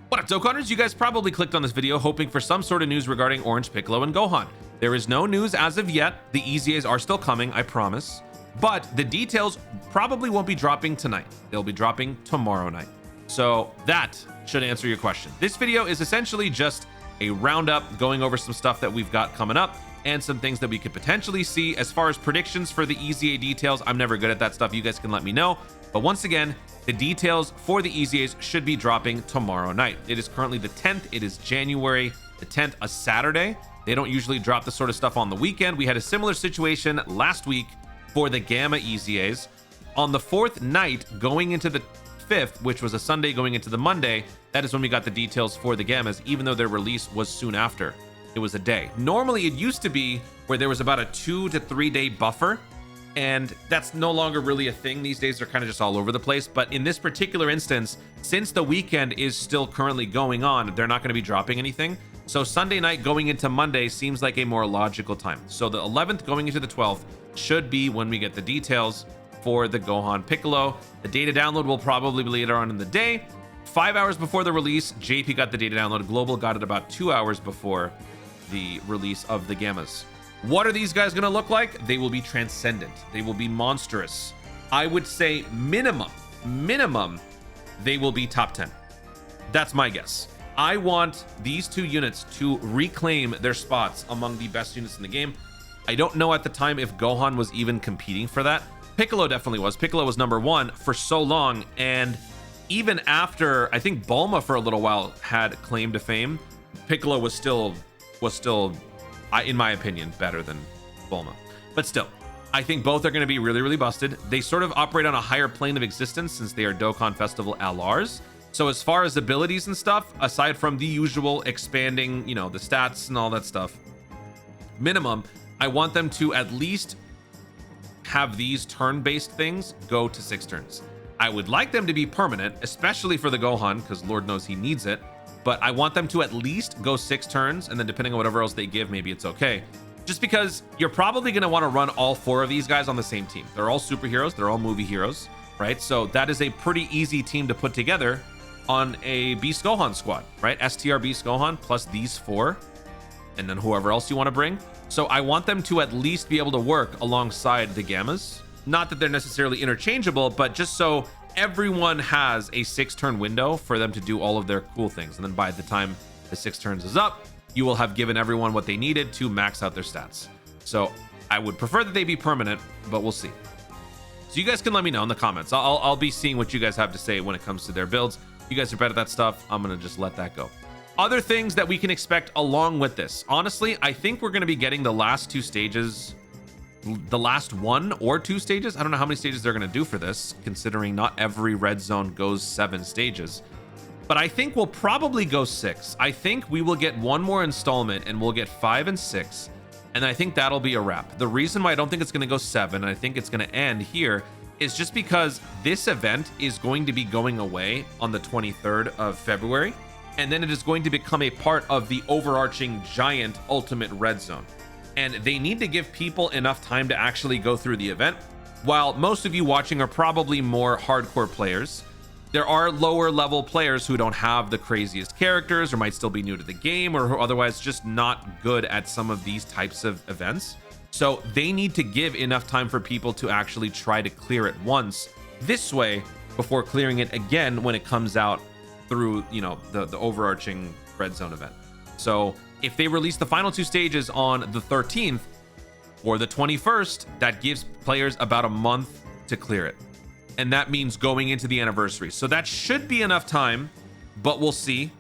What up, Dokkanners? You guys probably clicked on this video hoping for some sort of news regarding Orange, Piccolo, and Gohan. There is no news as of yet. The EZAs are still coming, I promise. But the details probably won't be dropping tonight. They'll be dropping tomorrow night. So that should answer your question. This video is essentially just a roundup going over some stuff that we've got coming up and some things that we could potentially see. As far as predictions for the EZA details, I'm never good at that stuff. You guys can let me know. But once again, the details for the EZAs should be dropping tomorrow night. It is currently the 10th. It is January the 10th, a Saturday. They don't usually drop this sort of stuff on the weekend. We had a similar situation last week for the Gamma EZAs. On the 4th night, going into the 5th, which was a Sunday going into the Monday, that is when we got the details for the Gammas, even though their release was soon after. It was a day. Normally, it used to be where there was about a 2 to 3 day buffer, and that's no longer really a thing. These days, they're kind of just all over the place. But in this particular instance, since the weekend is still currently going on, they're not going to be dropping anything. So Sunday night going into Monday seems like a more logical time. So the 11th going into the 12th should be when we get the details for the Gohan Piccolo. The data download will probably be later on in the day. 5 hours before the release, JP got the data download. Global got it about 2 hours before the release of the Gammas. What are these guys going to look like? They will be transcendent. They will be monstrous. I would say minimum, they will be top 10. That's my guess. I want these two units to reclaim their spots among the best units in the game. I don't know at the time if Gohan was even competing for that. Piccolo definitely was. Piccolo was number 1 for so long, and even after, I think Bulma for a little while had claim to fame, Piccolo was still, in my opinion, better than Bulma. But still, I think both are going to be really, really busted. They sort of operate on a higher plane of existence since they are Dokkan Festival LRs. So as far as abilities and stuff, aside from the usual expanding, you know, the stats and all that stuff, minimum, I want them to at least have these turn-based things go to 6 turns. I would like them to be permanent, especially for the Gohan, because Lord knows he needs it. But I want them to at least go 6 turns, and then depending on whatever else they give, maybe it's okay. Just because you're probably going to want to run all 4 of these guys on the same team. They're all superheroes. They're all movie heroes, right? So that is a pretty easy team to put together on a Beast Gohan squad, right? STR Beast Gohan plus these 4, and then whoever else you want to bring. So I want them to at least be able to work alongside the Gammas. Not that they're necessarily interchangeable, but just so everyone has a 6-turn window for them to do all of their cool things. And then by the time the 6 turns is up, you will have given everyone what they needed to max out their stats. So I would prefer that they be permanent, but we'll see. So you guys can let me know in the comments. I'll be seeing what you guys have to say when it comes to their builds. You guys are better at that stuff. I'm going to just let that go. Other things that we can expect along with this. Honestly, I think we're going to be getting the last 2 stages, the last 1 or 2 stages. I don't know how many stages they're going to do for this, considering not every red zone goes 7 stages. But I think we'll probably go 6. I think we will get 1 more installment and we'll get 5 and 6. And I think that'll be a wrap. The reason why I don't think it's going to go 7, and I think it's going to end here, is just because this event is going to be going away on the 23rd of February. And then it is going to become a part of the overarching giant ultimate red zone. And they need to give people enough time to actually go through the event. While most of you watching are probably more hardcore players, there are lower level players who don't have the craziest characters or might still be new to the game or who are otherwise just not good at some of these types of events. So they need to give enough time for people to actually try to clear it once this way before clearing it again when it comes out through, you know, the overarching red zone event. So if they release the final 2 stages on the 13th or the 21st, that gives players about a month to clear it. And that means going into the anniversary. So that should be enough time, but we'll see.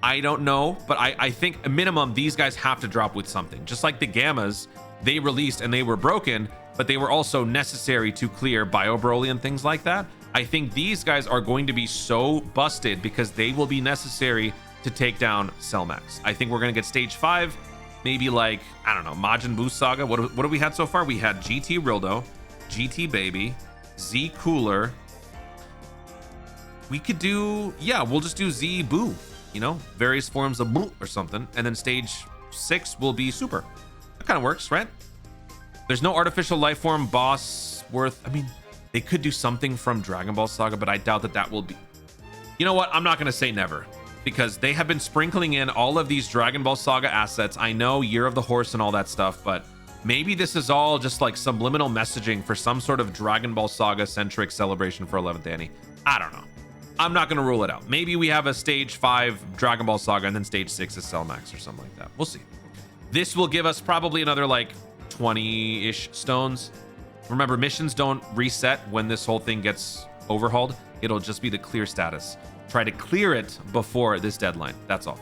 I don't know, but I think a minimum, these guys have to drop with something. Just like the Gammas, they released and they were broken, but they were also necessary to clear Bio Broly and things like that. I think these guys are going to be so busted because they will be necessary to take down Cell Max. I think we're going to get stage 5, maybe like, I don't know, Majin Buu Saga. What have we had so far? We had GT Rildo, GT Baby, Z Cooler. We could do, yeah, we'll just do Z Buu, you know, various forms of Buu or something. And then stage 6 will be Super. That kind of works, right? There's no artificial life form boss worth, I mean, they could do something from Dragon Ball Saga, but I doubt that that will be. You know what? I'm not going to say never. because they have been sprinkling in all of these Dragon Ball Saga assets. I know Year of the Horse and all that stuff, but maybe this is all just like subliminal messaging for some sort of Dragon Ball Saga centric celebration for 11th Annie. I don't know. I'm not going to rule it out. Maybe we have a stage 5 Dragon Ball Saga and then stage 6 is Cell Max or something like that. We'll see. This will give us probably another like 20-ish stones. Remember, missions don't reset when this whole thing gets overhauled. It'll just be the clear status. Try to clear it before this deadline. That's all.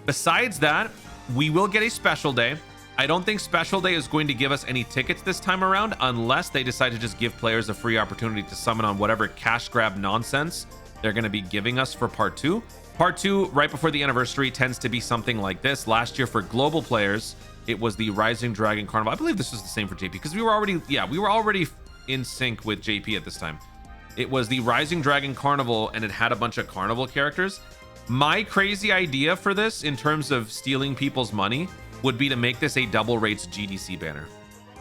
Besides that, we will get a special day. I don't think special day is going to give us any tickets this time around unless they decide to just give players a free opportunity to summon on whatever cash grab nonsense they're going to be giving us for part 2. Part 2, right before the anniversary, tends to be something like this. Last year for global players, it was the Rising Dragon Carnival. I believe this was the same for JP because we were already in sync with JP at this time. It was the Rising Dragon Carnival and it had a bunch of carnival characters. My crazy idea for this in terms of stealing people's money would be to make this a double rates GDC banner.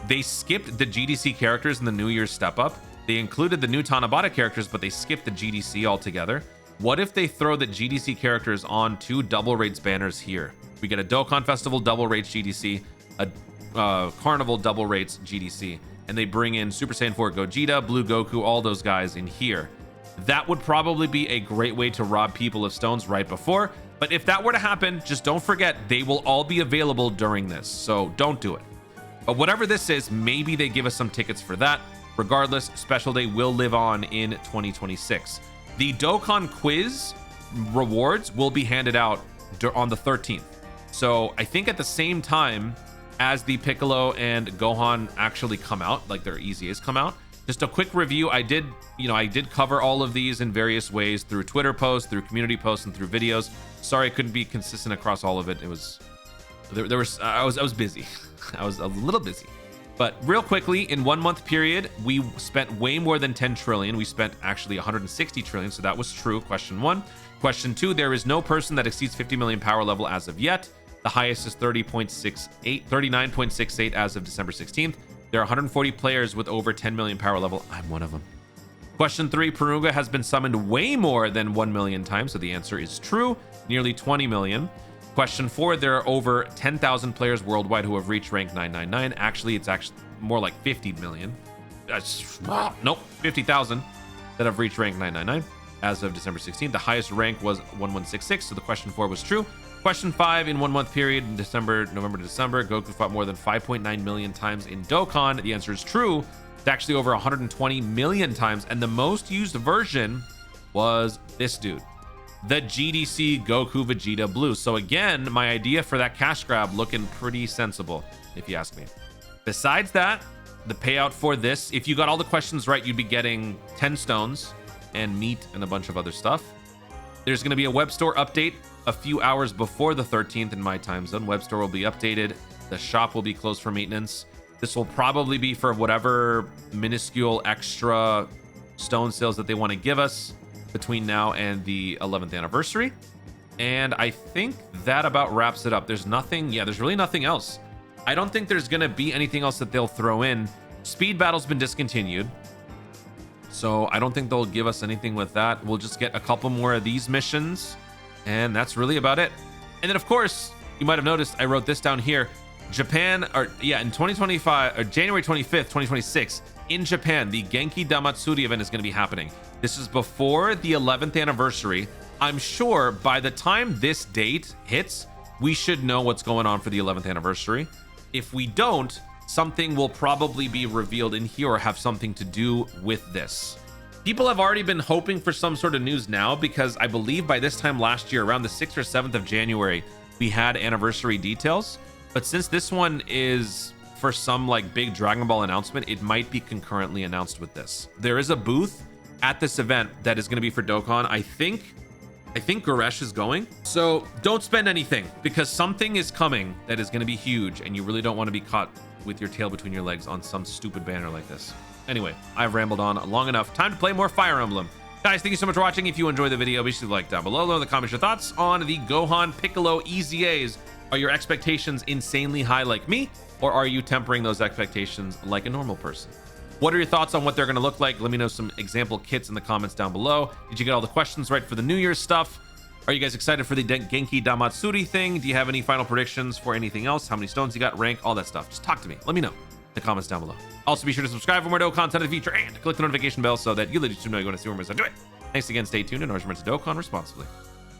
They skipped the GDC characters in the New Year's step up. They included the new Tanabata characters, but they skipped the GDC altogether. What if they throw the GDC characters on 2 double rates banners here? We get a Dokkan Festival double rates GDC, a Carnival double rates GDC, and they bring in Super Saiyan 4 Gogeta, Blue Goku, all those guys in here. That would probably be a great way to rob people of stones right before. But if that were to happen, just don't forget they will all be available during this. So don't do it. But whatever this is, maybe they give us some tickets for that. Regardless, Special Day will live on in 2026. The Dokkan quiz rewards will be handed out on the 13th. So I think at the same time as the Piccolo and Gohan actually come out, like their EZAs come out. Just a quick review. I did cover all of these in various ways through Twitter posts, through community posts, and through videos. Sorry I couldn't be consistent across all of it. It was I was busy. I was a little busy. But real quickly, in 1 month period, we spent way more than 10 trillion. We spent actually 160 trillion. So that was true. Question 1. Question 2, there is no person that exceeds 50 million power level as of yet. The highest is 39.68 as of December 16th. There are 140 players with over 10 million power level. I'm one of them. Question 3, Purunga has been summoned way more than 1 million times. So the answer is true. Nearly 20 million. Question 4, there are over 10,000 players worldwide who have reached rank 999. Actually, it's more like 50 million. Nope, 50,000 that have reached rank 999 as of December 16th. The highest rank was 1166, so the question 4 was true. Question 5, in 1 month period, in November to December, Goku fought more than 5.9 million times in Dokkan. The answer is true. It's actually over 120 million times, and the most used version was this dude, the GDC Goku Vegeta Blue. So again, my idea for that cash grab looking pretty sensible, if you ask me. Besides that, the payout for this, if you got all the questions right, you'd be getting 10 stones and meat and a bunch of other stuff. There's going to be a web store update a few hours before the 13th in my time zone. Web store will be updated. The shop will be closed for maintenance. This will probably be for whatever minuscule extra stone sales that they want to give us between now and the 11th anniversary. And I think that about wraps it up. There's really nothing else. I don't think there's going to be anything else that they'll throw in. Speed Battle's been discontinued, so I don't think they'll give us anything with that. We'll just get a couple more of these missions, and that's really about it. And then, of course, you might have noticed I wrote this down here. Japan, in 2025, or January 25th, 2026, in Japan, the Genki Damatsuri event is going to be happening. This is before the 11th anniversary. I'm sure by the time this date hits, we should know what's going on for the 11th anniversary. If we don't, something will probably be revealed in here or have something to do with this. People have already been hoping for some sort of news now because I believe by this time last year, around the 6th or 7th of January, we had anniversary details. But since this one is for some like big Dragon Ball announcement, it might be concurrently announced with this. There is a booth at this event that is going to be for Dokkan. I think Goresh is going. So don't spend anything because something is coming that is going to be huge and you really don't want to be caught with your tail between your legs on some stupid banner like this. Anyway, I've rambled on long enough. Time to play more Fire Emblem. Guys, thank you so much for watching. If you enjoyed the video, be sure to like down below. Leave in the comments your thoughts on the Gohan Piccolo EZAs. Are your expectations insanely high like me, or are you tempering those expectations like a normal person? What are your thoughts on what they're going to look like? Let me know some example kits in the comments down below. Did you get all the questions right for the New Year's stuff? Are you guys excited for the Genki Damatsuri thing? Do you have any final predictions for anything else? How many stones you got, rank, all that stuff? Just talk to me. Let me know in the comments down below. Also, be sure to subscribe for more Dokkan content in the future and click the notification bell so that you literally know you're going to see when I do it. Thanks again. Stay tuned and always remember to Dokkan responsibly.